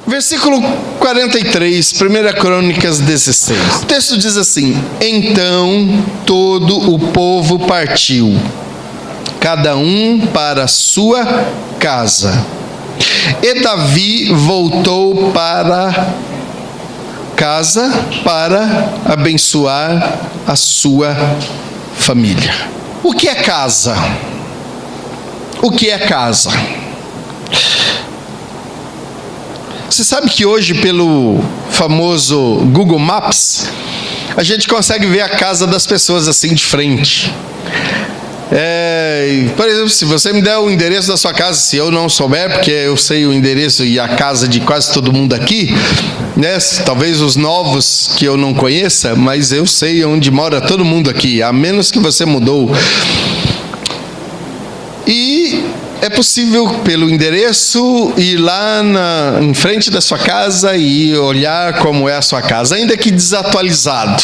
Versículo 43, 1 Crônicas 16. O texto diz assim: então todo o povo partiu, cada um para a sua casa. E Davi voltou para casa para abençoar a sua família. O que é casa? O que é casa? Você sabe que hoje, pelo famoso Google Maps, a gente consegue ver a casa das pessoas assim de frente. Por exemplo, se você me der o endereço da sua casa, se eu não souber, porque eu sei o endereço e a casa de quase todo mundo aqui, né? Talvez os novos que eu não conheça, mas eu sei onde mora todo mundo aqui, a menos que você mudou. E é possível, pelo endereço, ir lá em frente da sua casa e olhar como é a sua casa, ainda que desatualizado.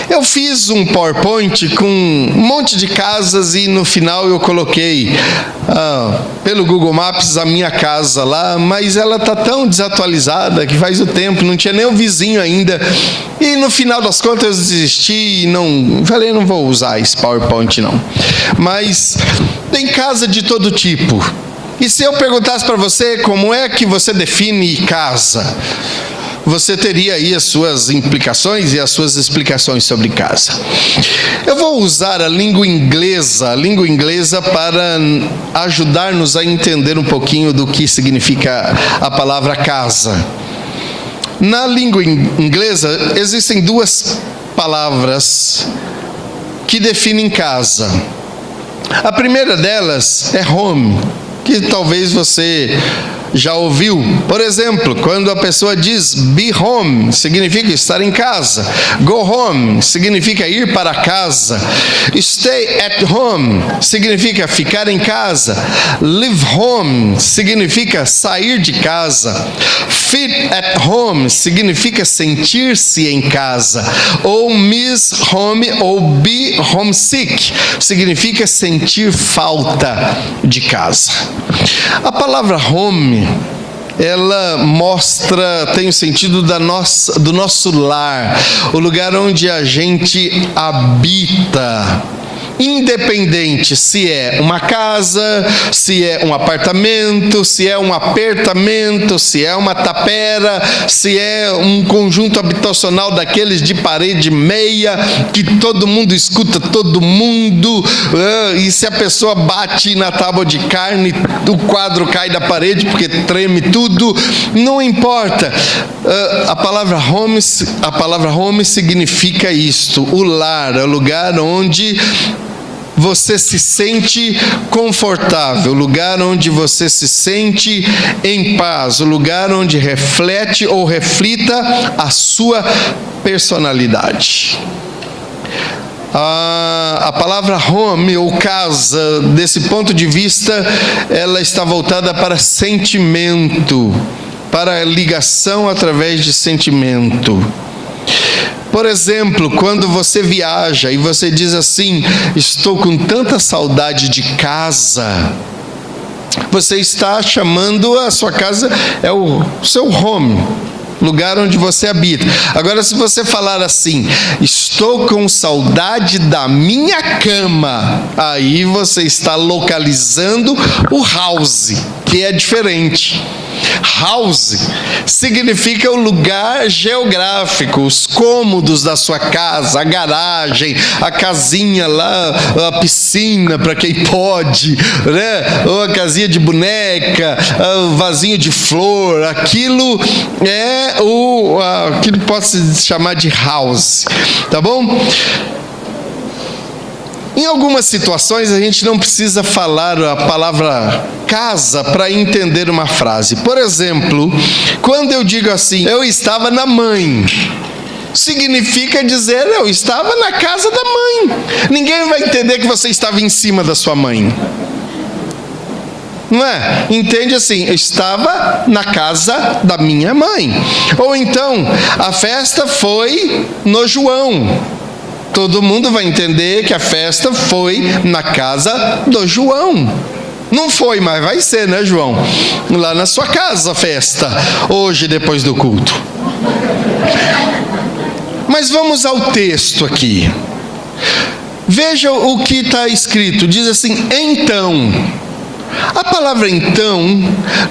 Eu fiz um PowerPoint com um monte de casas e no final eu coloquei pelo Google Maps a minha casa lá, mas ela está tão desatualizada que faz o tempo, não tinha nem o vizinho ainda. E no final das contas eu desisti e falei, não vou usar esse PowerPoint não. Mas tem casa de todo tipo. E se eu perguntasse para você como é que você define casa, você teria aí as suas implicações e as suas explicações sobre casa. Eu vou usar a língua inglesa para ajudar-nos a entender um pouquinho do que significa a palavra casa. Na língua inglesa existem duas palavras que definem casa. A primeira delas é home, que talvez você já ouviu. Por exemplo, quando a pessoa diz be home, significa estar em casa. Go home significa ir para casa. Stay at home significa ficar em casa. Live home significa sair de casa. Feel at home significa sentir-se em casa. Ou miss home ou be homesick significa sentir falta de casa. A palavra home, ela tem o sentido do nosso lar, o lugar onde a gente habita, independente se é uma casa, se é um apartamento, se é um apertamento, se é uma tapera, se é um conjunto habitacional daqueles de parede meia, que todo mundo escuta todo mundo, e se a pessoa bate na tábua de carne, o quadro cai da parede porque treme tudo, não importa. A palavra home significa isto, o lar, é o lugar onde você se sente confortável, o lugar onde você se sente em paz, o lugar onde reflete ou reflita a sua personalidade. A palavra home ou casa, desse ponto de vista, ela está voltada para sentimento, para ligação através de sentimento. Por exemplo, quando você viaja e você diz assim, estou com tanta saudade de casa, você está chamando a sua casa, é o seu home, lugar onde você habita. Agora, se você falar assim, estou com saudade da minha cama, aí você está localizando o house, que é diferente. House significa o lugar geográfico, os cômodos da sua casa, a garagem, a casinha lá, a piscina para quem pode, né? Ou a casinha de boneca, o vasinho de flor, aquilo é aquilo pode se chamar de house, tá bom? Em algumas situações, a gente não precisa falar a palavra casa para entender uma frase. Por exemplo, quando eu digo assim, eu estava na mãe, significa dizer, eu estava na casa da mãe. Ninguém vai entender que você estava em cima da sua mãe. Não é? Entende assim, eu estava na casa da minha mãe. Ou então, a festa foi no João. Todo mundo vai entender que a festa foi na casa do João. Não foi, mas vai ser, né, João? Lá na sua casa a festa, hoje depois do culto. Mas vamos ao texto aqui. Veja o que está escrito, diz assim: então. A palavra então,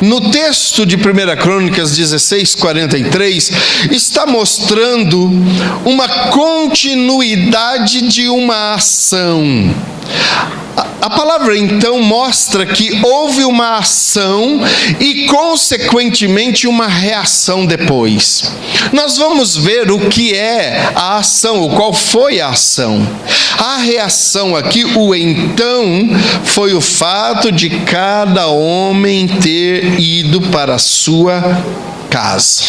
no texto de 1 Crônicas 16:43, está mostrando uma continuidade de uma ação. A palavra então mostra que houve uma ação e, consequentemente, uma reação depois. Nós vamos ver o que é a ação, ou qual foi a ação. A reação aqui, o então, foi o fato de cada homem ter ido para a sua casa.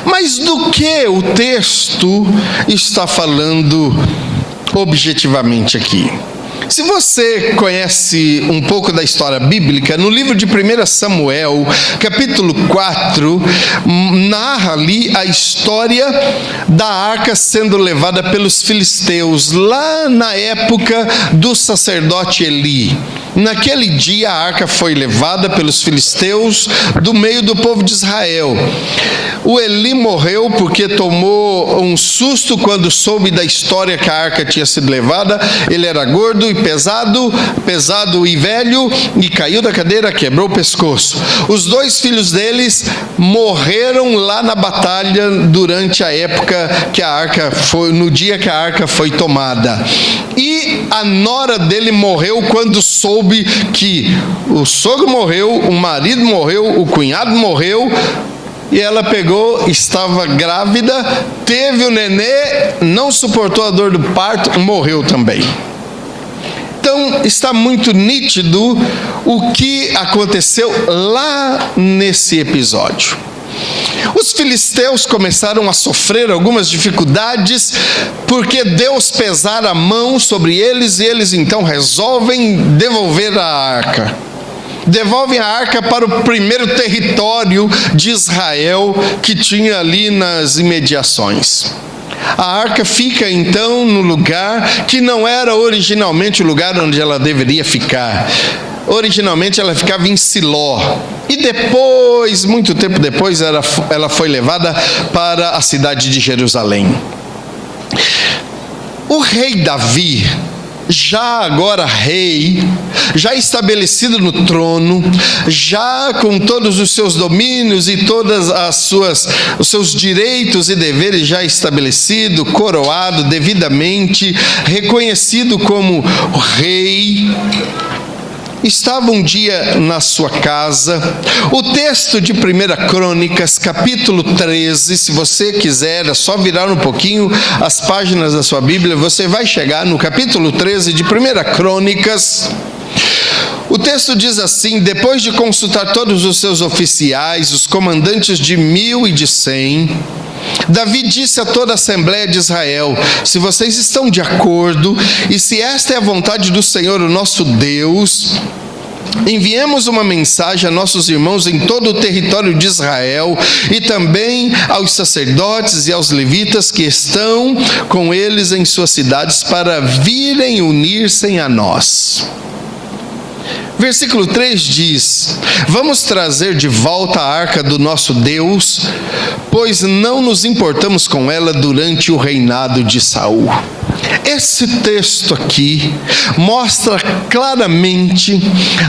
Mas do que o texto está falando objetivamente aqui? Se você conhece um pouco da história bíblica, no livro de 1 Samuel, capítulo 4, narra ali a história da arca sendo levada pelos filisteus, lá na época do sacerdote Eli. Naquele dia a arca foi levada pelos filisteus do meio do povo de Israel. O Eli morreu porque tomou um susto quando soube da história que a arca tinha sido levada. Ele era gordo e pesado e velho, e caiu da cadeira, quebrou o pescoço. Os 2 filhos deles morreram lá na batalha durante a época que a arca foi, no dia que a arca foi tomada. E a nora dele morreu quando soube que o sogro morreu, o marido morreu, o cunhado morreu. E ela pegou, estava grávida, teve o nenê, não suportou a dor do parto, morreu também. Então está muito nítido o que aconteceu lá nesse episódio. Os filisteus começaram a sofrer algumas dificuldades porque Deus pesara a mão sobre eles, e eles então resolvem devolver a arca. Devolvem a arca para o primeiro território de Israel que tinha ali nas imediações. A arca fica então no lugar que não era originalmente o lugar onde ela deveria ficar. Originalmente ela ficava em Siló. E depois, muito tempo depois, ela foi levada para a cidade de Jerusalém. O rei Davi, já agora rei, já estabelecido no trono, já com todos os seus domínios e todas os seus direitos e deveres já estabelecido, coroado devidamente, reconhecido como rei, estava um dia na sua casa. O texto de 1 Crônicas, capítulo 13, se você quiser, é só virar um pouquinho as páginas da sua Bíblia, você vai chegar no capítulo 13 de 1 Crônicas. O texto diz assim: depois de consultar todos os seus oficiais, os comandantes de 1000 e de 100, Davi disse a toda a Assembleia de Israel: se vocês estão de acordo, e se esta é a vontade do Senhor, o nosso Deus, enviemos uma mensagem a nossos irmãos em todo o território de Israel, e também aos sacerdotes e aos levitas que estão com eles em suas cidades, para virem unir-se a nós. Versículo 3 diz: vamos trazer de volta a arca do nosso Deus, pois não nos importamos com ela durante o reinado de Saul. Esse texto aqui mostra claramente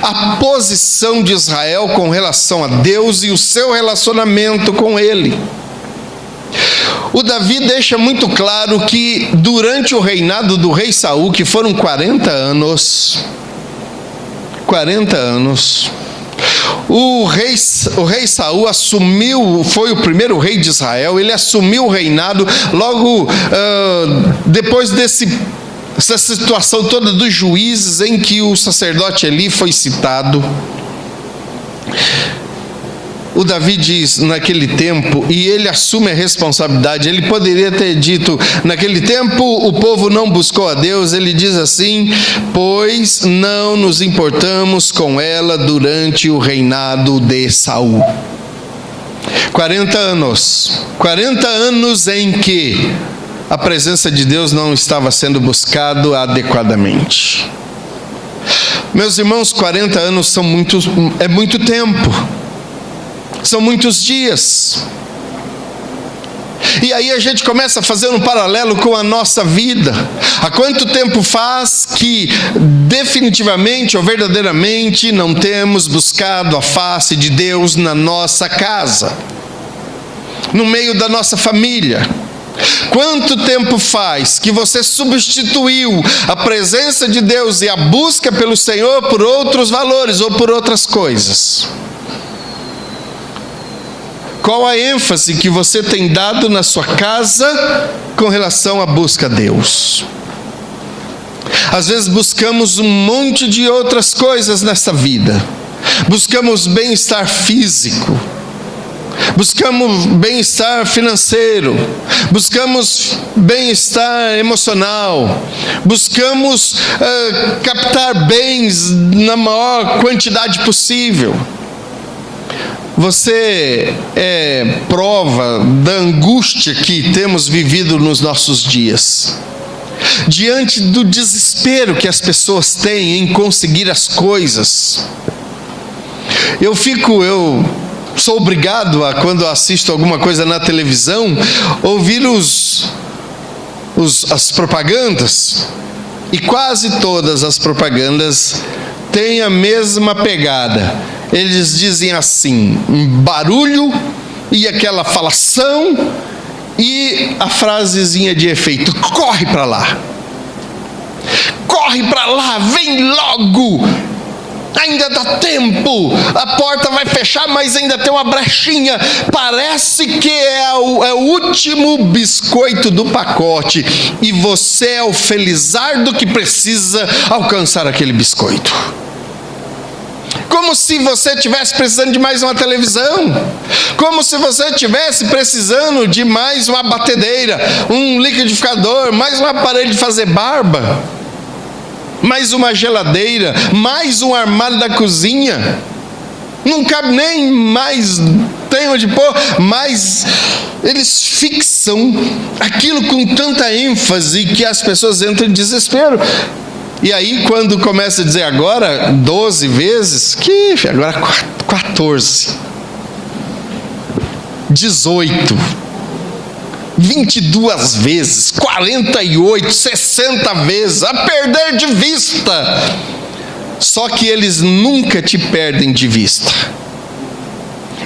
a posição de Israel com relação a Deus e o seu relacionamento com Ele. O Davi deixa muito claro que durante o reinado do rei Saul, que foram 40 anos, o rei Saul assumiu, foi o primeiro rei de Israel. Ele assumiu o reinado logo depois dessa situação toda dos juízes, em que o sacerdote Eli foi citado. O Davi diz naquele tempo, e ele assume a responsabilidade, ele poderia ter dito: naquele tempo o povo não buscou a Deus. Ele diz assim: pois não nos importamos com ela durante o reinado de Saul. 40 anos em que a presença de Deus não estava sendo buscado adequadamente. Meus irmãos, 40 anos é muito tempo. São muitos dias. E aí a gente começa a fazer um paralelo com a nossa vida. Há quanto tempo faz que definitivamente ou verdadeiramente não temos buscado a face de Deus na nossa casa, no meio da nossa família? Quanto tempo faz que você substituiu a presença de Deus e a busca pelo Senhor por outros valores ou por outras coisas? Qual a ênfase que você tem dado na sua casa com relação à busca a Deus? Às vezes buscamos um monte de outras coisas nessa vida. Buscamos bem-estar físico, buscamos bem-estar financeiro, buscamos bem-estar emocional, buscamos captar bens na maior quantidade possível. Você é prova da angústia que temos vivido nos nossos dias. Diante do desespero que as pessoas têm em conseguir as coisas. Eu sou obrigado a, quando assisto alguma coisa na televisão, ouvir as propagandas. E quase todas as propagandas têm a mesma pegada. Eles dizem assim, um barulho e aquela falação e a frasezinha de efeito: corre para lá, corre para lá, vem logo, ainda dá tempo, a porta vai fechar, mas ainda tem uma brechinha, parece que é o último biscoito do pacote e você é o felizardo que precisa alcançar aquele biscoito. Como se você estivesse precisando de mais uma televisão, como se você estivesse precisando de mais uma batedeira, um liquidificador, mais um aparelho de fazer barba, mais uma geladeira, mais um armário da cozinha. Não cabe nem mais, tem onde pôr, mas eles fixam aquilo com tanta ênfase que as pessoas entram em desespero. E aí quando começa a dizer agora 12 vezes, agora 14, 18, 22 vezes, 48, 60 vezes, a perder de vista. Só que eles nunca te perdem de vista.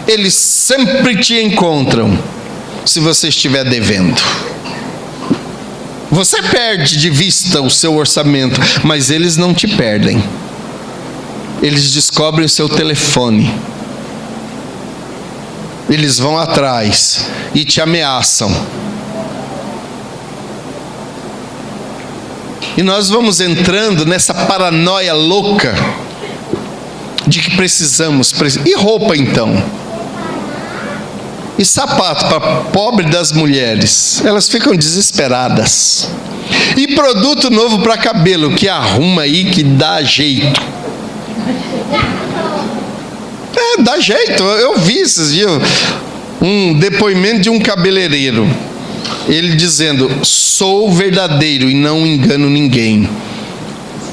Eles sempre te encontram se você estiver devendo. Você perde de vista o seu orçamento, mas eles não te perdem. Eles descobrem o seu telefone. Eles vão atrás e te ameaçam. E nós vamos entrando nessa paranoia louca de que precisamos. E roupa então? E sapato para pobre das mulheres, elas ficam desesperadas. E produto novo para cabelo, que arruma aí, que dá jeito. Dá jeito. Eu vi esses dias um depoimento de um cabeleireiro. Ele dizendo: sou verdadeiro e não engano ninguém.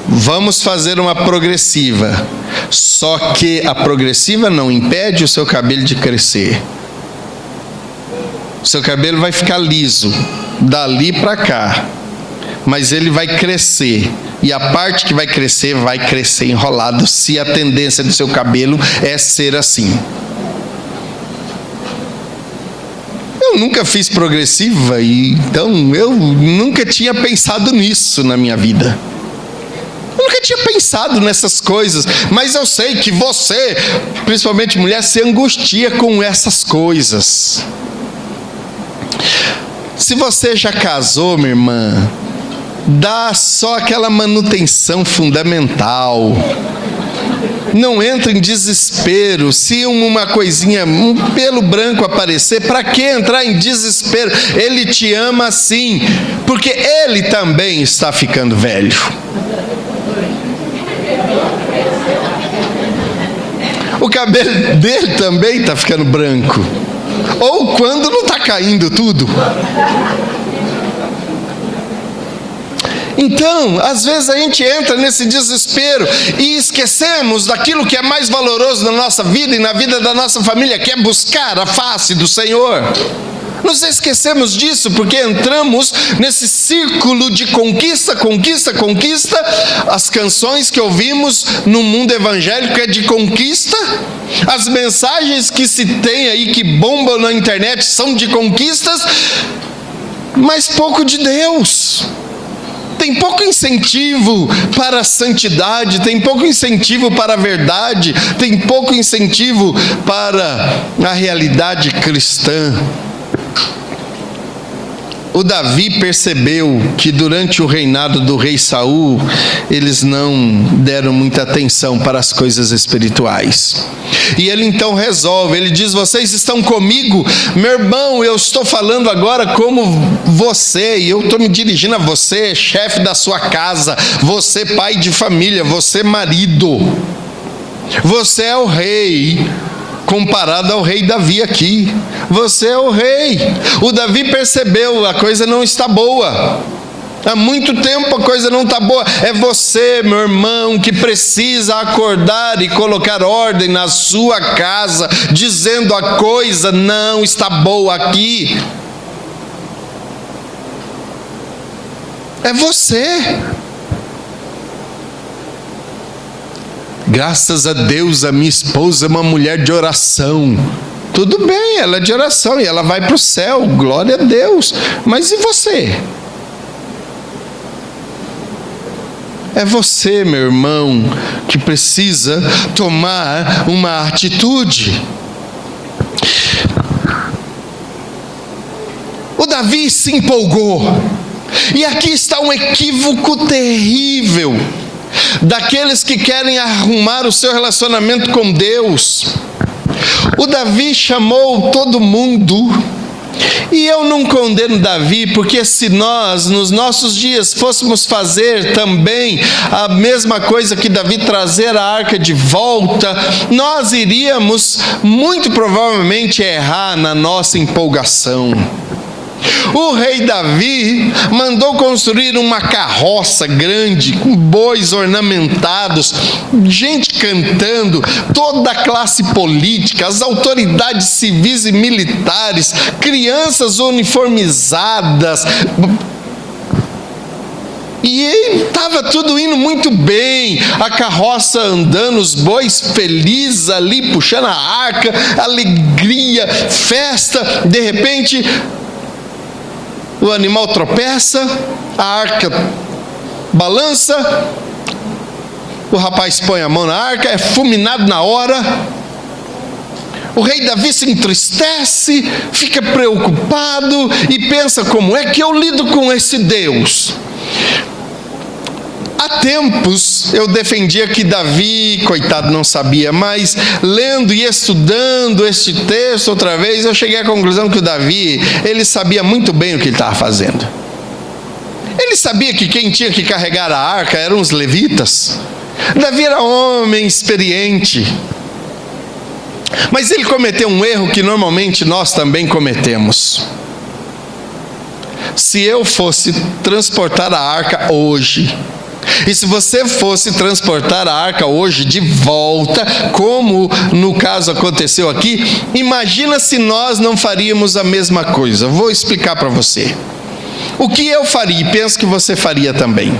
Vamos fazer uma progressiva. Só que a progressiva não impede o seu cabelo de crescer. Seu cabelo vai ficar liso, dali para cá, mas ele vai crescer, e a parte que vai crescer enrolado, se a tendência do seu cabelo é ser assim. Eu nunca fiz progressiva, então eu nunca tinha pensado nisso na minha vida. Eu nunca tinha pensado nessas coisas, mas eu sei que você, principalmente mulher, se angustia com essas coisas. Se você já casou, minha irmã, dá só aquela manutenção fundamental. Não entra em desespero. Se uma coisinha, um pelo branco aparecer, para que entrar em desespero? Ele te ama sim, porque ele também está ficando velho. O cabelo dele também está ficando branco. Ou quando não está caindo tudo. Então, às vezes a gente entra nesse desespero e esquecemos daquilo que é mais valoroso na nossa vida e na vida da nossa família, que é buscar a face do Senhor. Nos esquecemos disso porque entramos nesse círculo de conquista, conquista, conquista. As canções que ouvimos no mundo evangélico é de conquista. As mensagens que se tem aí, que bombam na internet, são de conquistas, mas pouco de Deus. Tem pouco incentivo para a santidade, tem pouco incentivo para a verdade, tem pouco incentivo para a realidade cristã. O Davi percebeu que durante o reinado do rei Saul, eles não deram muita atenção para as coisas espirituais. E ele então resolve, ele diz: vocês estão comigo? Meu irmão, eu estou falando agora como você, e eu estou me dirigindo a você, chefe da sua casa, você pai de família, você marido. Você é o rei, comparado ao rei Davi aqui. Você é o rei. O Davi percebeu, a coisa não está boa. Há muito tempo a coisa não está boa. É você, meu irmão, que precisa acordar e colocar ordem na sua casa, dizendo: a coisa não está boa aqui. É você. Graças a Deus, a minha esposa é uma mulher de oração. Tudo bem, ela é de oração e ela vai para o céu, glória a Deus. Mas e você? É você, meu irmão, que precisa tomar uma atitude. O Davi se empolgou. E aqui está um equívoco terrível daqueles que querem arrumar o seu relacionamento com Deus. O Davi chamou todo mundo, e eu não condeno Davi, porque se nós, nos nossos dias, fôssemos fazer também a mesma coisa que Davi, trazer a arca de volta, nós iríamos muito provavelmente errar na nossa empolgação. O rei Davi mandou construir uma carroça grande, com bois ornamentados, gente cantando, toda a classe política, as autoridades civis e militares, crianças uniformizadas. E estava tudo indo muito bem, a carroça andando, os bois felizes ali, puxando a arca, alegria, festa. De repente, o animal tropeça, a arca balança, o rapaz põe a mão na arca, é fulminado na hora. O rei Davi se entristece, fica preocupado e pensa: como é que eu lido com esse Deus? Há tempos eu defendia que Davi, coitado, não sabia, mas lendo e estudando este texto outra vez, eu cheguei à conclusão que o Davi, ele sabia muito bem o que ele estava fazendo. Ele sabia que quem tinha que carregar a arca eram os levitas. Davi era homem experiente, mas ele cometeu um erro que normalmente nós também cometemos. Se eu fosse transportar a arca hoje, e se você fosse transportar a arca hoje de volta, como no caso aconteceu aqui, imagina se nós não faríamos a mesma coisa. Vou explicar para você. O que eu faria, e penso que você faria também.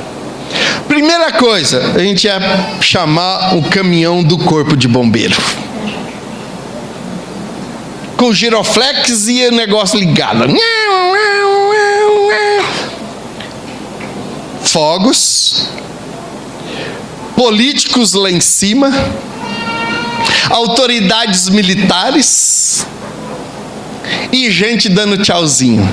Primeira coisa, a gente ia chamar o caminhão do corpo de bombeiro, com giroflex e o negócio ligado. Fogos, políticos lá em cima, autoridades militares e gente dando tchauzinho.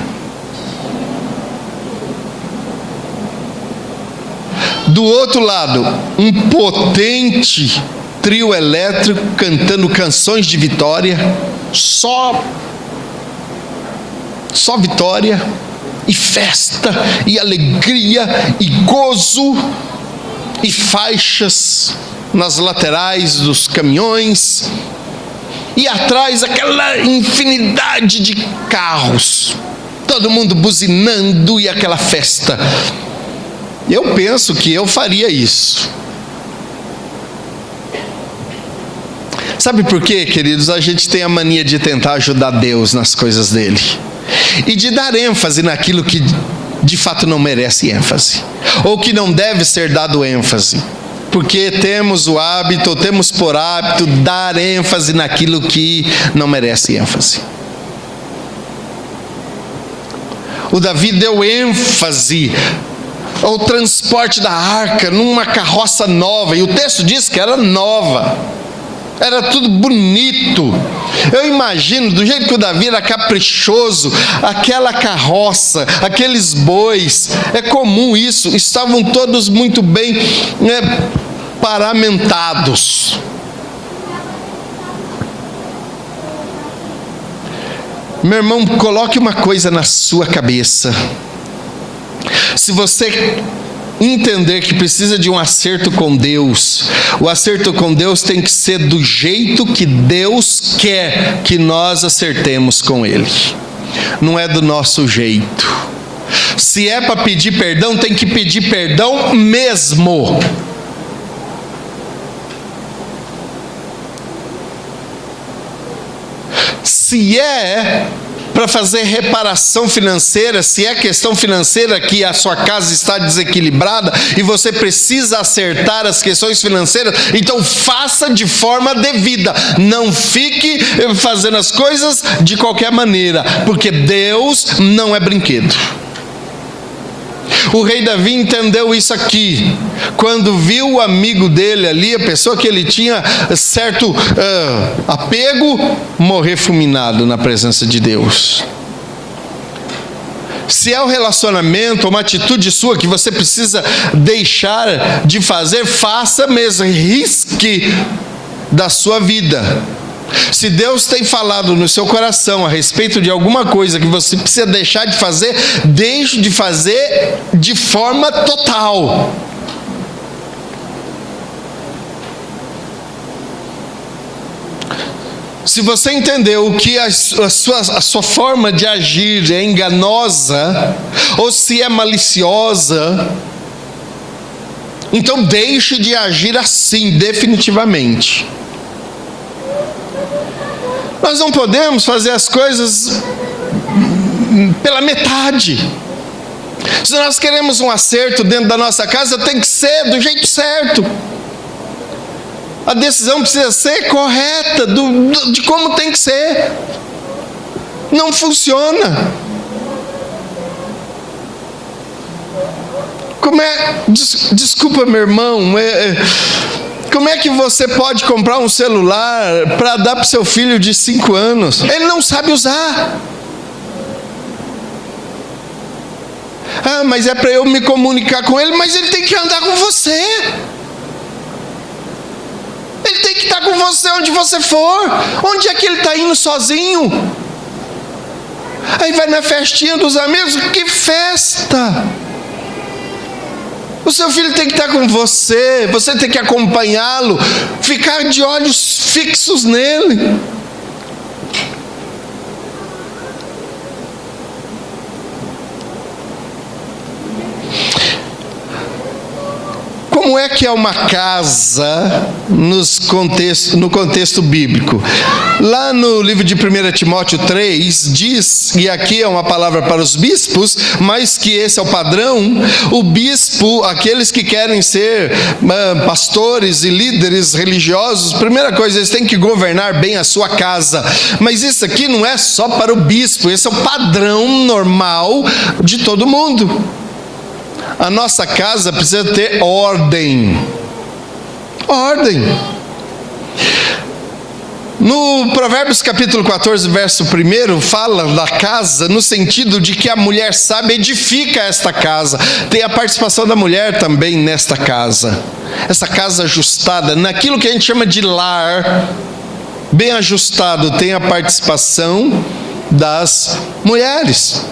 Do outro lado, um potente trio elétrico cantando canções de vitória, só vitória e festa e alegria e gozo, e faixas nas laterais dos caminhões, e atrás aquela infinidade de carros, todo mundo buzinando e aquela festa. Eu penso que eu faria isso. Sabe por quê, queridos? A gente tem a mania de tentar ajudar Deus nas coisas dele. E de dar ênfase naquilo que de fato não merece ênfase. Ou que não deve ser dado ênfase. Porque temos o hábito, ou temos por hábito, dar ênfase naquilo que não merece ênfase. O Davi deu ênfase ao transporte da arca numa carroça nova. E o texto diz que era nova. Era tudo bonito. Eu imagino, do jeito que o Davi era caprichoso, aquela carroça, aqueles bois, é comum isso, estavam todos muito bem paramentados. Meu irmão, coloque uma coisa na sua cabeça. Se você entender que precisa de um acerto com Deus, o acerto com Deus tem que ser do jeito que Deus quer que nós acertemos com Ele, não é do nosso jeito. Se é para pedir perdão, tem que pedir perdão mesmo. Se é para fazer reparação financeira, se é questão financeira que a sua casa está desequilibrada e você precisa acertar as questões financeiras, então faça de forma devida. Não fique fazendo as coisas de qualquer maneira, porque Deus não é brinquedo. O rei Davi entendeu isso aqui, quando viu o amigo dele ali, a pessoa que ele tinha certo apego, morrer fulminado na presença de Deus. Se é um relacionamento, uma atitude sua que você precisa deixar de fazer, faça mesmo, risque da sua vida. Se Deus tem falado no seu coração a respeito de alguma coisa que você precisa deixar de fazer, deixe de fazer de forma total. Se você entendeu que a sua forma de agir é enganosa, ou se é maliciosa, então deixe de agir assim, definitivamente. Nós não podemos fazer as coisas pela metade. Se nós queremos um acerto dentro da nossa casa, tem que ser do jeito certo. A decisão precisa ser correta, de como tem que ser. Não funciona. Desculpa, meu irmão, como é que você pode comprar um celular para dar para o seu filho de 5 anos? Ele não sabe usar. Ah, mas é para eu me comunicar com ele, mas ele tem que andar com você. Ele tem que estar com você onde você for. Onde é que ele está indo sozinho? Aí vai na festinha dos amigos. Que festa! O seu filho tem que estar com você. Você tem que acompanhá-lo. Ficar de olhos fixos nele. Como é que é uma casa no contexto bíblico? Lá no livro de 1 Timóteo 3, diz, e aqui é uma palavra para os bispos, mas que esse é o padrão, o bispo, aqueles que querem ser pastores e líderes religiosos, primeira coisa, eles têm que governar bem a sua casa. Mas isso aqui não é só para o bispo, esse é o padrão normal de todo mundo. A nossa casa precisa ter ordem. Ordem. No Provérbios capítulo 14, verso 1, fala da casa no sentido de que a mulher sábia edifica esta casa. Tem a participação da mulher também nesta casa. Essa casa ajustada, naquilo que a gente chama de lar, bem ajustado, tem a participação das mulheres.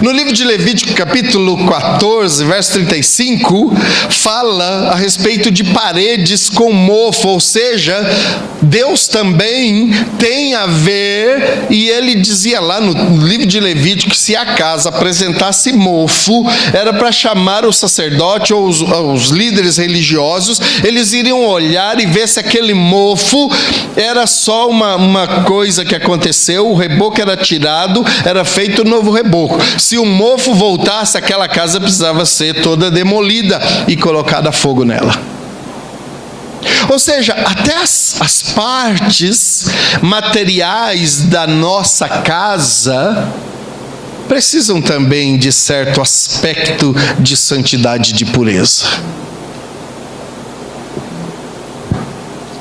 No livro de Levítico, capítulo 14, verso 35, fala a respeito de paredes com mofo, ou seja, Deus também tem a ver, e ele dizia lá no livro de Levítico que se a casa apresentasse mofo, era para chamar o sacerdote ou os líderes religiosos, eles iriam olhar e ver se aquele mofo era só uma coisa que aconteceu, o reboco era tirado, era feito um novo reboco. Se o mofo voltasse, aquela casa precisava ser toda demolida e colocada fogo nela. Ou seja, até as partes materiais da nossa casa precisam também de certo aspecto de santidade e de pureza.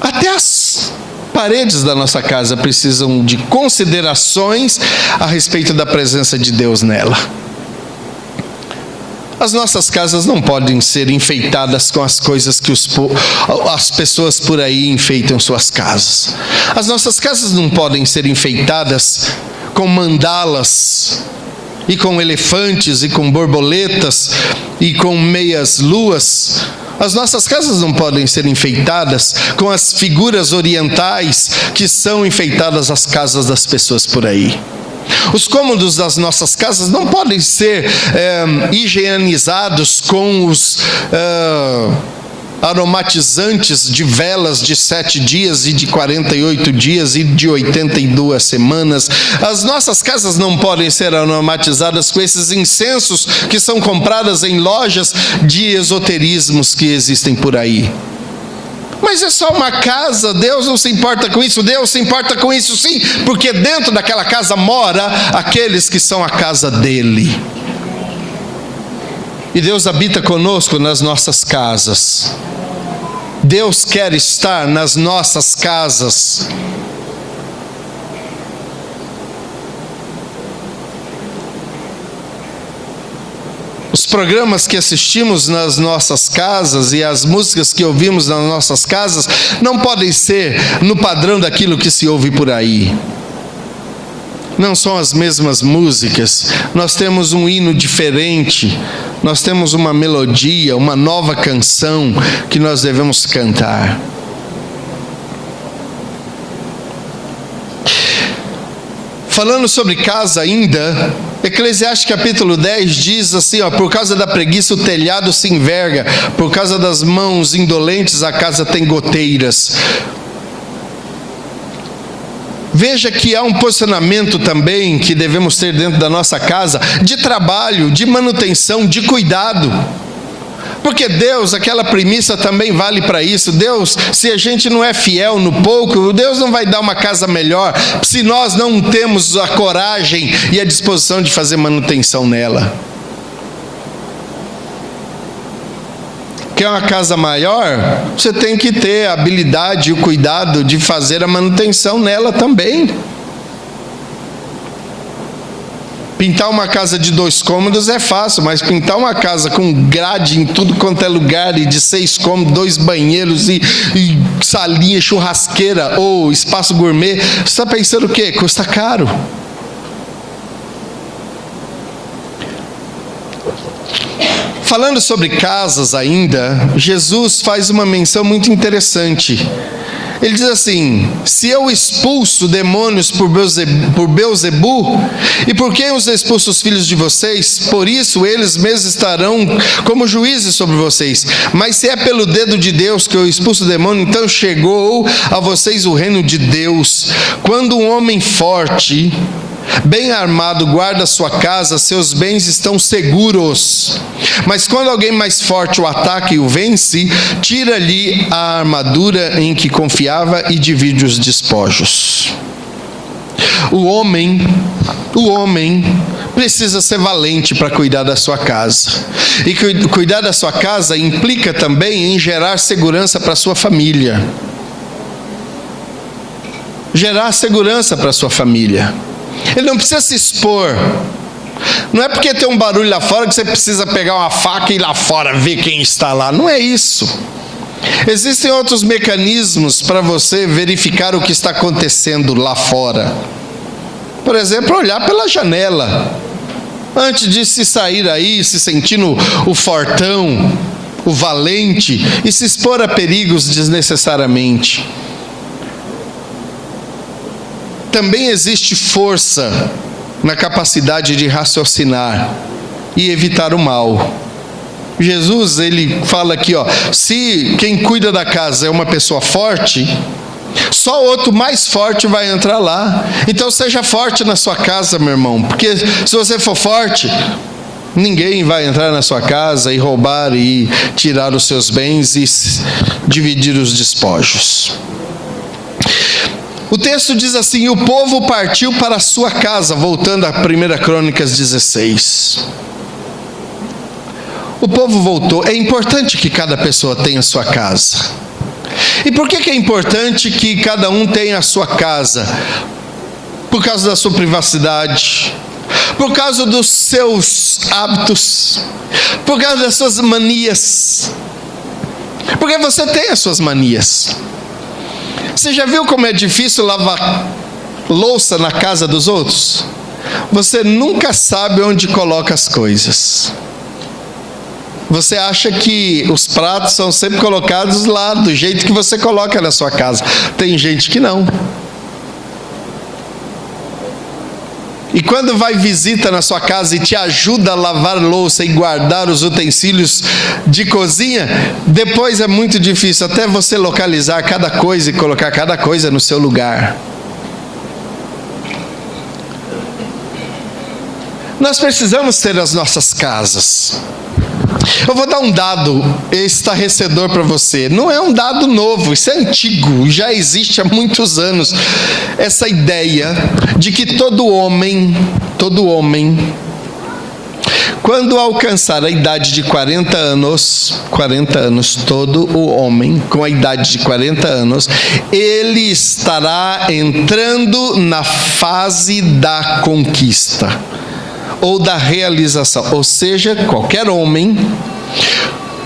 Até as paredes da nossa casa precisam de considerações a respeito da presença de Deus nela. As nossas casas não podem ser enfeitadas com as coisas que as pessoas por aí enfeitam suas casas. As nossas casas não podem ser enfeitadas com mandalas, e com elefantes, e com borboletas, e com meias luas. As nossas casas não podem ser enfeitadas com as figuras orientais que são enfeitadas as casas das pessoas por aí. Os cômodos das nossas casas não podem ser higienizados com os aromatizantes de velas de 7 dias e de 48 dias e de 82 semanas. As nossas casas não podem ser aromatizadas com esses incensos que são comprados em lojas de esoterismos que existem por aí. Mas é só uma casa, Deus não se importa com isso. Deus se importa com isso sim, porque dentro daquela casa mora aqueles que são a casa dele. E Deus habita conosco nas nossas casas. Deus quer estar nas nossas casas. Os programas que assistimos nas nossas casas e as músicas que ouvimos nas nossas casas não podem ser no padrão daquilo que se ouve por aí. Não são as mesmas músicas, nós temos um hino diferente, nós temos uma melodia, uma nova canção que nós devemos cantar. Falando sobre casa ainda, Eclesiastes capítulo 10 diz assim, por causa da preguiça o telhado se enverga, por causa das mãos indolentes a casa tem goteiras. Veja que há um posicionamento também que devemos ter dentro da nossa casa, de trabalho, de manutenção, de cuidado. Porque Deus, aquela premissa também vale para isso. Deus, se a gente não é fiel no pouco, Deus não vai dar uma casa melhor, se nós não temos a coragem e a disposição de fazer manutenção nela. Quer uma casa maior? Você tem que ter a habilidade e o cuidado de fazer a manutenção nela também. Pintar uma casa de 2 cômodos é fácil, mas pintar uma casa com grade em tudo quanto é lugar e de 6 cômodos, 2 banheiros e salinha, churrasqueira ou espaço gourmet, você está pensando o quê? Custa caro. Falando sobre casas ainda, Jesus faz uma menção muito interessante. Ele diz assim: se eu expulso demônios por Beelzebu, e por quem os expulso os filhos de vocês? Por isso eles mesmos estarão como juízes sobre vocês. Mas se é pelo dedo de Deus que eu expulso o demônio, então chegou a vocês o reino de Deus. Quando um homem forte, bem armado, guarda sua casa, seus bens estão seguros. Mas quando alguém mais forte o ataca e o vence, tira-lhe a armadura em que confiava e divide os despojos. O homem precisa ser valente para cuidar da sua casa. E cuidar da sua casa implica também em gerar segurança para a sua família. Gerar segurança para a sua família. Ele não precisa se expor. Não é porque tem um barulho lá fora que você precisa pegar uma faca e ir lá fora ver quem está lá. Não é isso. Existem outros mecanismos para você verificar o que está acontecendo lá fora. Por por exemplo, olhar pela janela. Antes de se sair aí, se sentindo o fortão, o valente, e se expor a perigos desnecessariamente. Também existe força na capacidade de raciocinar e evitar o mal. Jesus, ele fala aqui, se quem cuida da casa é uma pessoa forte, só outro mais forte vai entrar lá. Então seja forte na sua casa, meu irmão, porque se você for forte, ninguém vai entrar na sua casa e roubar e tirar os seus bens e dividir os despojos. O texto diz assim: o povo partiu para a sua casa, voltando a 1 Crônicas 16. O povo voltou. É importante que cada pessoa tenha a sua casa. E por que é importante que cada um tenha a sua casa? Por causa da sua privacidade, por causa dos seus hábitos, por causa das suas manias. Porque você tem as suas manias. Você já viu como é difícil lavar louça na casa dos outros? Você nunca sabe onde coloca as coisas. Você acha que os pratos são sempre colocados lá, do jeito que você coloca na sua casa. Tem gente que não. E quando vai visita na sua casa e te ajuda a lavar louça e guardar os utensílios de cozinha, depois é muito difícil até você localizar cada coisa e colocar cada coisa no seu lugar. Nós precisamos ter as nossas casas. Eu vou dar um dado estarrecedor para você. Não é um dado novo, isso é antigo, já existe há muitos anos. Essa ideia de que todo homem, quando alcançar a idade de 40 anos, todo o homem com a idade de 40 anos, ele estará entrando na fase da conquista ou da realização. Ou seja, qualquer homem,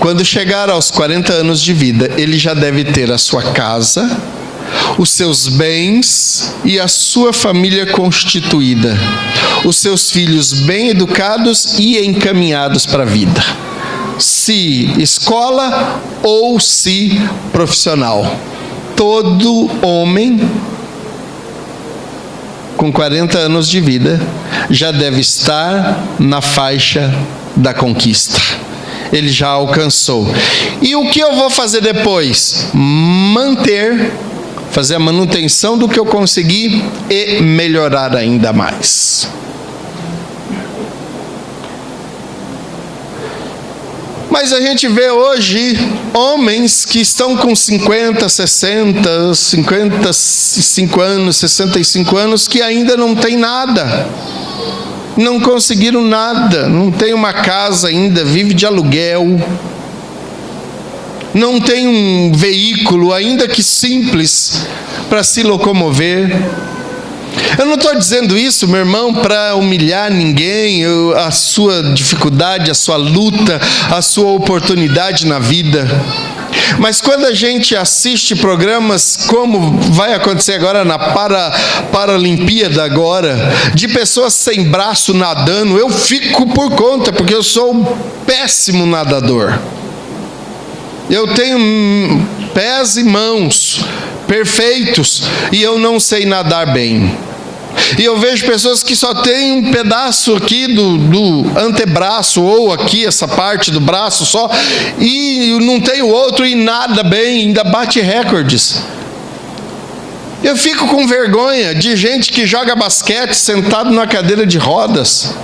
quando chegar aos 40 anos de vida, ele já deve ter a sua casa, os seus bens e a sua família constituída, os seus filhos bem educados e encaminhados para a vida, se escola ou se profissional. Todo homem com 40 anos de vida já deve estar na faixa da conquista. Ele já alcançou. E o que eu vou fazer depois? Fazer a manutenção do que eu consegui e melhorar ainda mais. Mas a gente vê hoje homens que estão com 50, 60, 55 anos, 65 anos, que ainda não tem nada. Não conseguiram nada, não tem uma casa ainda, vive de aluguel. Não tem um veículo, ainda que simples, para se locomover. Eu não estou dizendo isso, meu irmão, para humilhar ninguém, a sua dificuldade, a sua luta, a sua oportunidade na vida. Mas quando a gente assiste programas como vai acontecer agora na Paralimpíada agora, de pessoas sem braço nadando, eu fico por conta, porque eu sou um péssimo nadador. Eu tenho pés e mãos perfeitos e eu não sei nadar bem. E eu vejo pessoas que só têm um pedaço aqui do antebraço, ou aqui essa parte do braço só, e não tem o outro e nada bem, ainda bate recordes. Eu fico com vergonha de gente que joga basquete sentado na cadeira de rodas,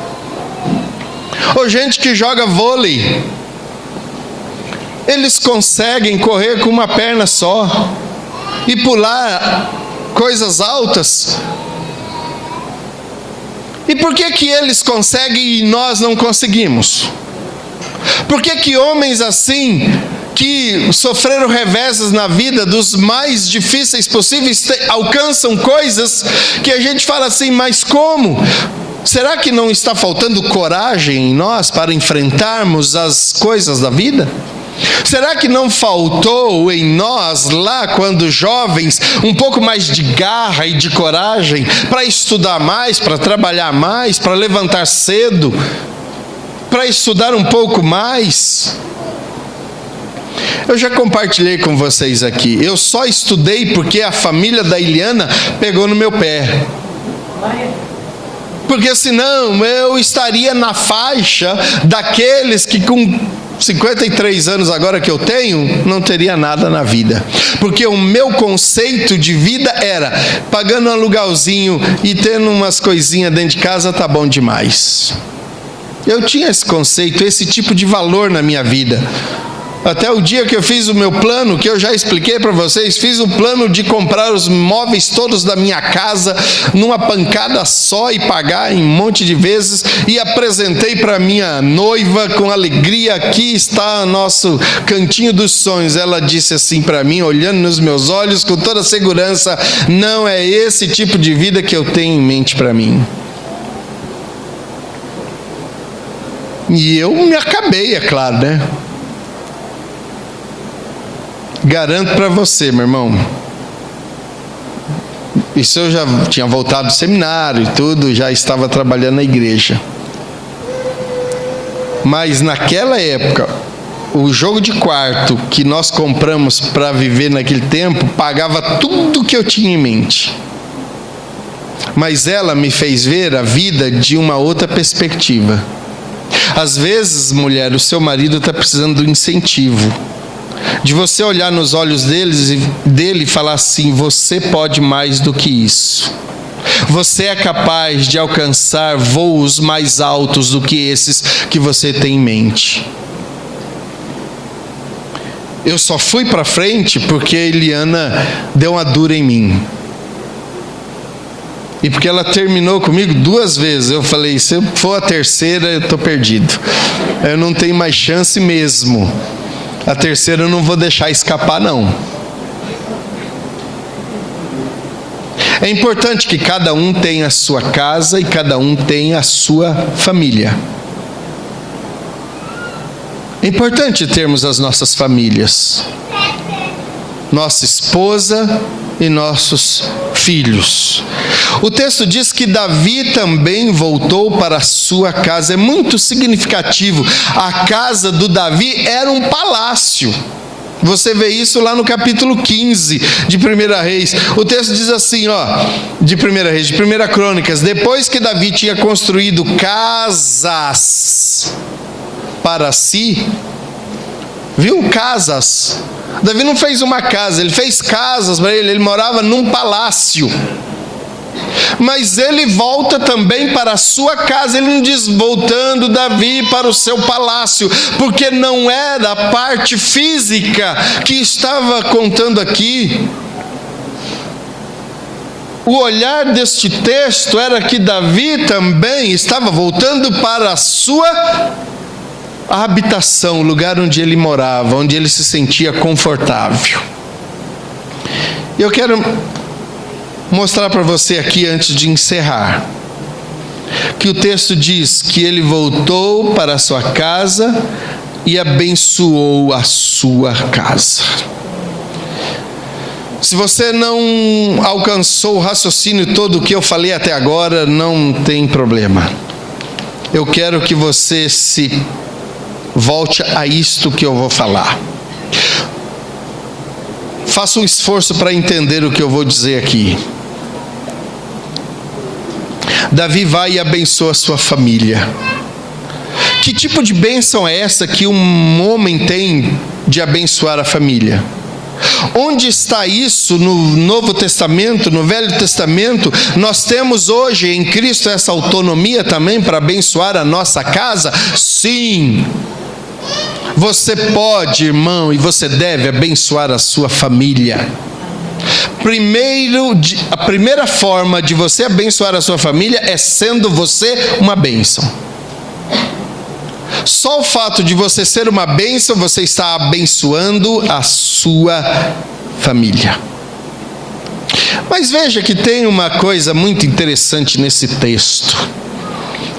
ou gente que joga vôlei. Eles conseguem correr com uma perna só e pular coisas altas. E por que eles conseguem e nós não conseguimos? Por que homens assim, que sofreram reveses na vida dos mais difíceis possíveis, alcançam coisas que a gente fala assim, mas como? Será que não está faltando coragem em nós para enfrentarmos as coisas da vida? Será que não faltou em nós, lá quando jovens, um pouco mais de garra e de coragem para estudar mais, para trabalhar mais, para levantar cedo, para estudar um pouco mais? Eu já compartilhei com vocês aqui. Eu só estudei porque a família da Eliana pegou no meu pé. Porque senão eu estaria na faixa daqueles que com 53 anos agora que eu tenho, não teria nada na vida. Porque o meu conceito de vida era pagando um aluguelzinho e tendo umas coisinhas dentro de casa, tá bom demais. Eu tinha esse conceito, esse tipo de valor na minha vida. Até o dia que eu fiz o meu plano, que eu já expliquei para vocês, fiz o plano de comprar os móveis todos da minha casa numa pancada só e pagar em um monte de vezes, e apresentei para minha noiva com alegria: aqui está nosso cantinho dos sonhos. Ela disse assim para mim, olhando nos meus olhos com toda segurança: não é esse tipo de vida que eu tenho em mente para mim. E eu me acabei, é claro, né? Garanto para você, meu irmão, isso eu já tinha voltado do seminário e tudo, já estava trabalhando na igreja. Mas naquela época, o jogo de quarto que nós compramos para viver naquele tempo, pagava tudo que eu tinha em mente. Mas ela me fez ver a vida de uma outra perspectiva. Às vezes, mulher, o seu marido está precisando de um incentivo, de você olhar nos olhos dele e falar assim: você pode mais do que isso. Você é capaz de alcançar voos mais altos do que esses que você tem em mente. Eu só fui para frente porque a Eliana deu uma dura em mim. E porque ela terminou comigo 2 vezes. Eu falei: se for a terceira, eu estou perdido. Eu não tenho mais chance mesmo. A terceira eu não vou deixar escapar, não. É importante que cada um tenha a sua casa e cada um tenha a sua família. É importante termos as nossas famílias. Nossa esposa e nossos filhos. O texto diz que Davi também voltou para a sua casa. É muito significativo. A casa do Davi era um palácio. Você vê isso lá no capítulo 15 de 1 Reis. O texto diz assim, de 1 Reis, de 1 Crônicas: depois que Davi tinha construído casas para si, viu? Casas. Davi não fez uma casa, ele fez casas para ele morava num palácio. Mas ele volta também para a sua casa. Ele não diz voltando Davi para o seu palácio, porque não era a parte física que estava contando aqui. O olhar deste texto era que Davi também estava voltando para a sua habitação, o lugar onde ele morava, onde ele se sentia confortável. Eu quero mostrar para você aqui, antes de encerrar, que o texto diz que ele voltou para a sua casa e abençoou a sua casa. Se você não alcançou o raciocínio todo que eu falei até agora, não tem problema. Eu quero que você se volte a isto que eu vou falar. Faça um esforço para entender o que eu vou dizer aqui. Davi vai e abençoa a sua família. Que tipo de bênção é essa que um homem tem de abençoar a família? Onde está isso no Novo Testamento? No Velho Testamento, nós temos hoje em Cristo essa autonomia também para abençoar a nossa casa? Sim. Você pode, irmão, e você deve abençoar a sua família. A primeira forma de você abençoar a sua família é sendo você uma bênção. Só o fato de você ser uma bênção, você está abençoando a sua família. Mas veja que tem uma coisa muito interessante nesse texto.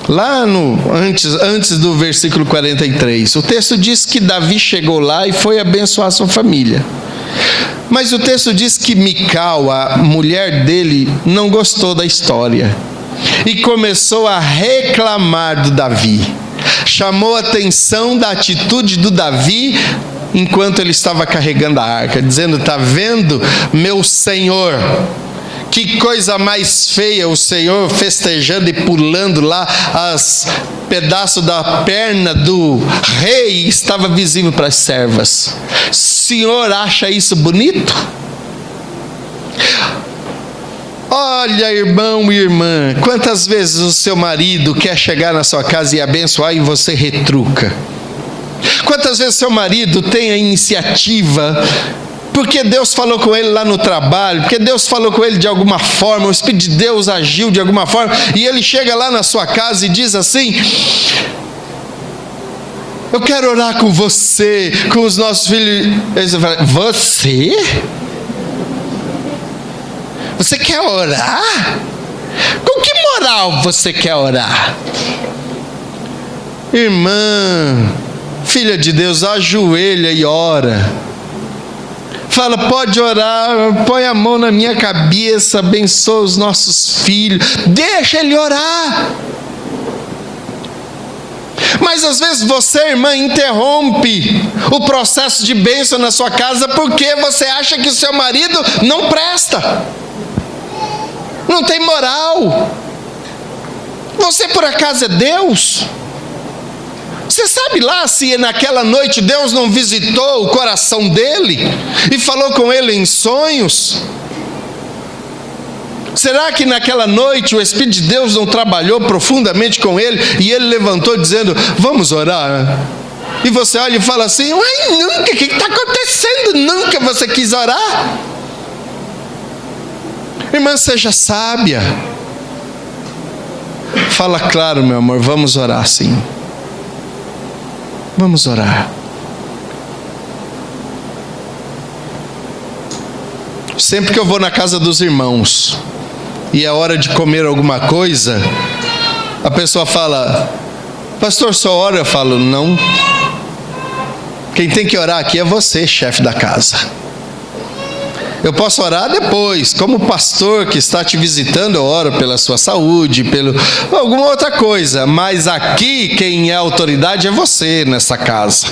Lá antes do versículo 43, o texto diz que Davi chegou lá e foi abençoar sua família. Mas o texto diz que Mical, a mulher dele, não gostou da história e começou a reclamar do Davi. Chamou a atenção da atitude do Davi enquanto ele estava carregando a arca, dizendo: está vendo, meu senhor? Que coisa mais feia, o Senhor festejando e pulando lá, as pedaços da perna do rei estava visível para as servas. O Senhor acha isso bonito? Olha, irmão e irmã, quantas vezes o seu marido quer chegar na sua casa e abençoar e você retruca? Quantas vezes seu marido tem a iniciativa, porque Deus falou com ele lá no trabalho, porque Deus falou com ele de alguma forma, o Espírito de Deus agiu de alguma forma, e ele chega lá na sua casa e diz assim: eu quero orar com você, com os nossos filhos. Você fala: você? Você quer orar? Com que moral você quer orar? Irmã, filha de Deus, ajoelha e ora. Fala: pode orar, põe a mão na minha cabeça, abençoa os nossos filhos, deixa ele orar. Mas às vezes você, irmã, interrompe o processo de bênção na sua casa porque você acha que o seu marido não presta, não tem moral. Você por acaso é Deus? Você sabe lá se naquela noite Deus não visitou o coração dele e falou com ele em sonhos? Será que naquela noite o Espírito de Deus não trabalhou profundamente com ele e ele levantou dizendo: vamos orar? E você olha e fala assim: uai, nunca, o que está acontecendo? Nunca você quis orar? Irmã, seja sábia. Fala: claro, meu amor, vamos orar sim. Vamos orar. Sempre que eu vou na casa dos irmãos e é hora de comer alguma coisa, a pessoa fala: pastor, só ora? Eu falo: não. Quem tem que orar aqui é você, chefe da casa. Eu posso orar depois, como pastor que está te visitando, eu oro pela sua saúde, pelo alguma outra coisa, mas aqui quem é autoridade é você nessa casa.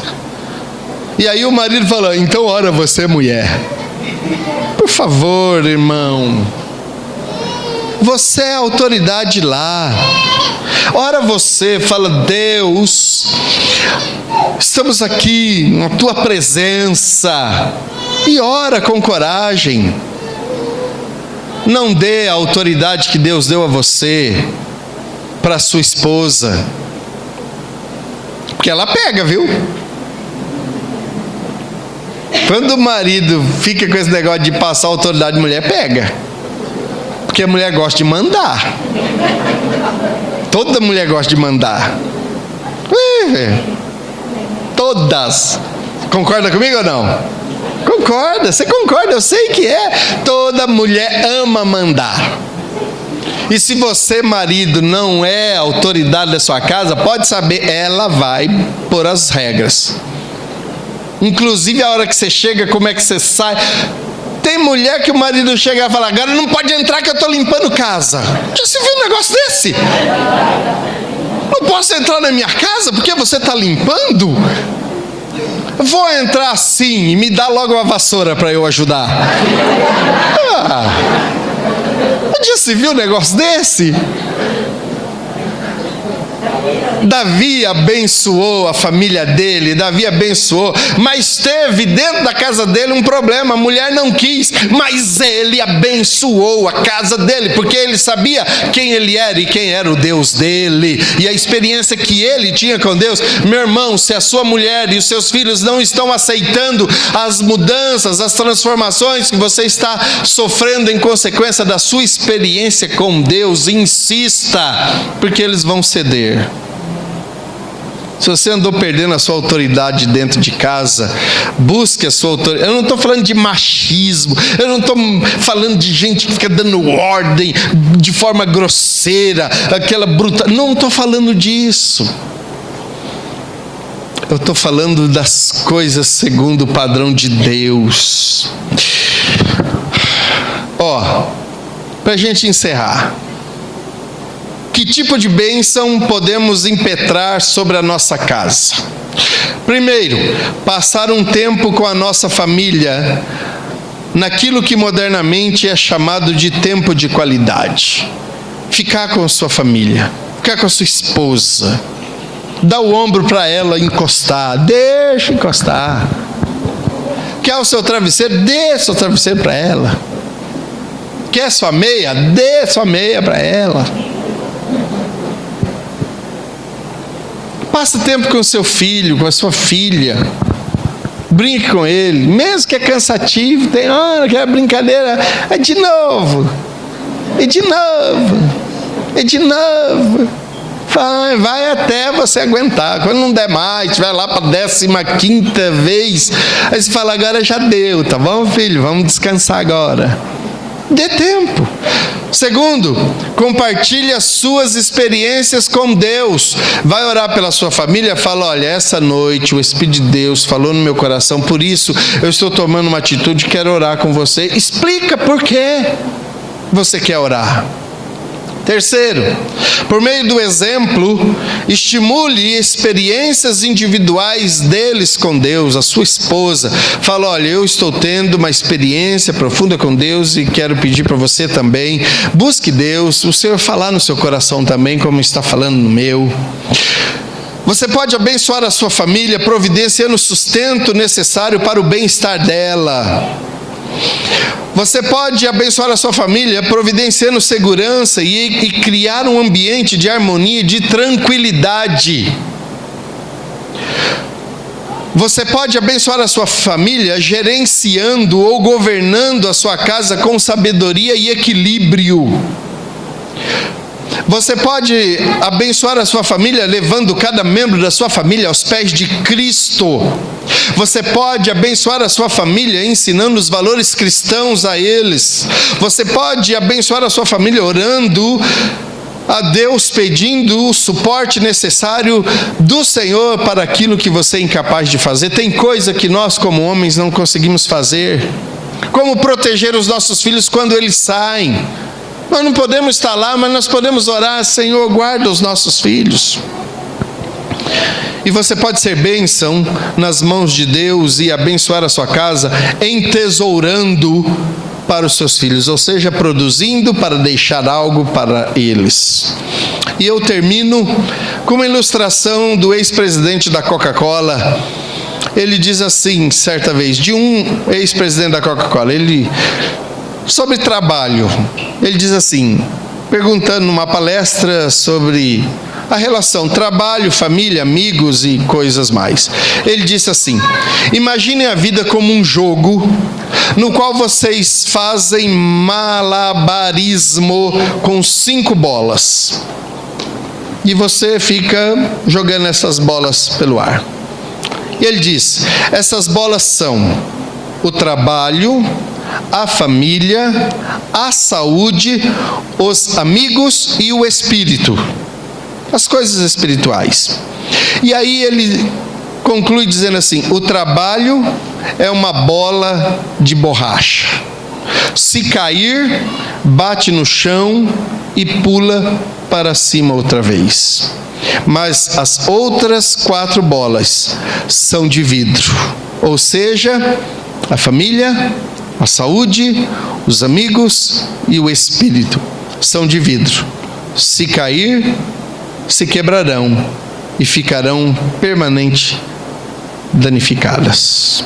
E aí o marido fala: então ora você, mulher. Por favor, irmão, você é autoridade lá. Ora você, fala: Deus, estamos aqui na tua presença. E ora com coragem. Não dê a autoridade que Deus deu a você para sua esposa, porque ela pega, viu? Quando o marido fica com esse negócio de passar a autoridade de mulher, pega. Porque a mulher gosta de mandar. Toda mulher gosta de mandar. Todas. Concorda comigo ou não? Concorda, você concorda, eu sei que é. Toda mulher ama mandar. E se você, marido, não é autoridade da sua casa, pode saber, ela vai pôr as regras. Inclusive a hora que você chega, como é que você sai. Tem mulher que o marido chega e fala: agora não pode entrar que eu estou limpando casa. Já se viu um negócio desse? Não posso entrar na minha casa porque você está limpando? Vou entrar sim, e me dá logo uma vassoura para eu ajudar. Já se viu um negócio desse? Davi abençoou a família dele, Davi abençoou, mas teve dentro da casa dele um problema. A mulher não quis, mas ele abençoou a casa dele, porque ele sabia quem ele era e quem era o Deus dele, e a experiência que ele tinha com Deus. Meu irmão, se a sua mulher e os seus filhos não estão aceitando as mudanças, as transformações que você está sofrendo em consequência da sua experiência com Deus, insista, porque eles vão ceder. Se você andou perdendo a sua autoridade dentro de casa, busque a sua autoridade. Eu não estou falando de machismo, eu não estou falando de gente que fica dando ordem de forma grosseira, aquela bruta. Não estou falando disso. Eu estou falando das coisas segundo o padrão de Deus. Para a gente encerrar. Que tipo de bênção podemos impetrar sobre a nossa casa? Primeiro, passar um tempo com a nossa família, naquilo que modernamente é chamado de tempo de qualidade. Ficar com a sua família, ficar com a sua esposa, dar o ombro para ela encostar, deixa encostar. Quer o seu travesseiro? Dê seu travesseiro para ela. Quer sua meia? Dê sua meia para ela. Passa tempo com o seu filho, com a sua filha. Brinque com ele. Mesmo que é cansativo, tem hora que é brincadeira. É de novo. E de novo. E de novo. Vai até você aguentar. Quando não der mais, vai lá para a 15ª vez. Aí você fala, agora já deu, tá bom, filho? Vamos descansar agora. Dê tempo. Segundo, compartilhe as suas experiências com Deus. Vai orar pela sua família, fala, olha, essa noite o Espírito de Deus falou no meu coração, por isso eu estou tomando uma atitude, quero orar com você. Explica por que você quer orar. Terceiro, por meio do exemplo, estimule experiências individuais deles com Deus, a sua esposa. Fala, olha, eu estou tendo uma experiência profunda com Deus e quero pedir para você também. Busque Deus, o Senhor falar no seu coração também, como está falando no meu. Você pode abençoar a sua família, providenciando o sustento necessário para o bem-estar dela. Você pode abençoar a sua família providenciando segurança e criar um ambiente de harmonia e de tranquilidade. Você pode abençoar a sua família gerenciando ou governando a sua casa com sabedoria e equilíbrio. Você pode abençoar a sua família levando cada membro da sua família aos pés de Cristo. Você pode abençoar a sua família ensinando os valores cristãos a eles. Você pode abençoar a sua família orando a Deus, pedindo o suporte necessário do Senhor para aquilo que você é incapaz de fazer. Tem coisa que nós como homens não conseguimos fazer. Como proteger os nossos filhos quando eles saem. Nós não podemos estar lá, mas nós podemos orar, Senhor, guarda os nossos filhos. E você pode ser bênção nas mãos de Deus e abençoar a sua casa, entesourando para os seus filhos, ou seja, produzindo para deixar algo para eles. E eu termino com uma ilustração do ex-presidente da Coca-Cola. Ele diz assim, certa vez, de um ex-presidente da Coca-Cola, sobre trabalho, ele diz assim, perguntando numa palestra sobre a relação trabalho, família, amigos e coisas mais. Ele disse assim, imaginem a vida como um jogo no qual vocês fazem malabarismo com 5 bolas. E você fica jogando essas bolas pelo ar. E ele diz, essas bolas são o trabalho, a família, a saúde, os amigos e o espírito. As coisas espirituais. E aí ele conclui dizendo assim, o trabalho é uma bola de borracha. Se cair, bate no chão e pula para cima outra vez. Mas as outras 4 bolas são de vidro. Ou seja, a família, a saúde, os amigos e o espírito são de vidro. Se cair, se quebrarão e ficarão permanentemente danificadas.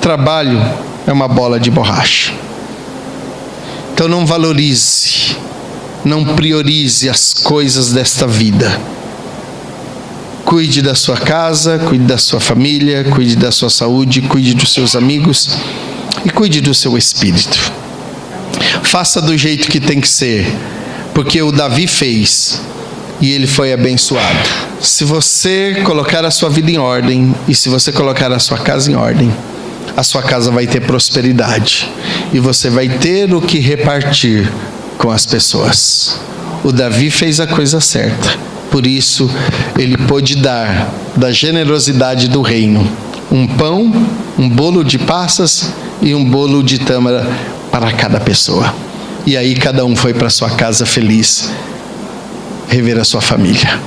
Trabalho é uma bola de borracha. Então não valorize, não priorize as coisas desta vida. Cuide da sua casa, cuide da sua família, cuide da sua saúde, cuide dos seus amigos e cuide do seu espírito. Faça do jeito que tem que ser, porque o Davi fez e ele foi abençoado. Se você colocar a sua vida em ordem e se você colocar a sua casa em ordem, a sua casa vai ter prosperidade e você vai ter o que repartir com as pessoas. O Davi fez a coisa certa, por isso ele pôde dar da generosidade do reino um pão, um bolo de passas e um bolo de tâmara para cada pessoa. E aí cada um foi para sua casa feliz rever a sua família.